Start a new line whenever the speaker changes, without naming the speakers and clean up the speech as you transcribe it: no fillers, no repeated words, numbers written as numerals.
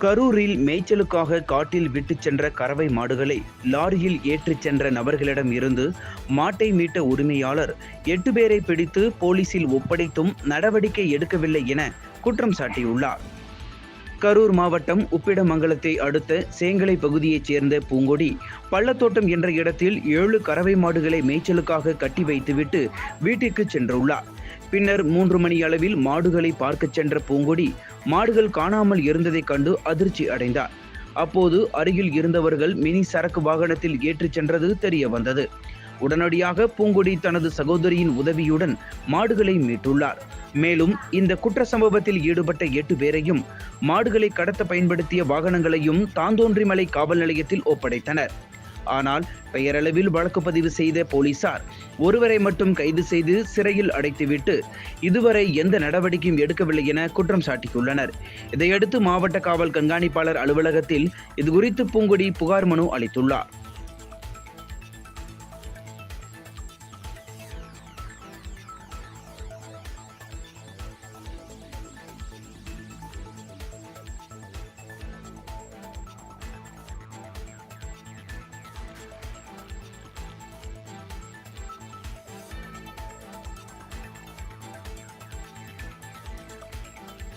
கரூரில் மேய்ச்சலுக்காக காட்டில் விட்டுச் சென்ற கறவை மாடுகளை லாரியில் ஏற்றிச் சென்ற நபர்களிடம் இருந்து மாட்டை மீட்ட உரிமையாளர் 8 பேரை பிடித்து போலீசில் ஒப்படைத்தும் நடவடிக்கை எடுக்கவில்லை என குற்றம் சாட்டியுள்ளார். கரூர் மாவட்டம் உப்பிடமங்கலத்தை அடுத்த சேங்கலை பகுதியைச் சேர்ந்த பூங்கொடி பள்ளத்தோட்டம் என்ற இடத்தில் 7 கறவை மாடுகளை மேய்ச்சலுக்காக கட்டி வைத்துவிட்டு வீட்டிற்கு சென்றுள்ளார். பின்னர் 3 மணி அளவில் மாடுகளை பார்க்கச் சென்ற பூங்கொடி மாடுகள் காணாமல் இருந்ததைக் கண்டு அதிர்ச்சி அடைந்தார். அப்போது அருகில் இருந்தவர்கள் மினி சரக்கு வாகனத்தில் ஏற்றிச் சென்றது தெரிய வந்தது. உடனடியாக பூங்கொடி தனது சகோதரியின் உதவியுடன் மாடுகளை மீட்டுள்ளார். மேலும் இந்த குற்ற சம்பவத்தில் ஈடுபட்ட 8 பேரையும் மாடுகளை கடத்த பயன்படுத்திய வாகனங்களையும் தாந்தோன்றிமலை காவல் நிலையத்தில் ஒப்படைத்தனர். ஆனால் பெயரளவில் வழக்கு பதிவு செய்த போலீசார் ஒருவரை மட்டும் கைது செய்து சிறையில் அடைத்துவிட்டு இதுவரை எந்த நடவடிக்கையும் எடுக்கவில்லை என குற்றம் சாட்டியுள்ளனர். இதையடுத்து மாவட்ட காவல் கண்காணிப்பாளர் அலுவலகத்தில் இதுகுறித்து பூங்கொடி புகார் மனு அளித்துள்ளார்.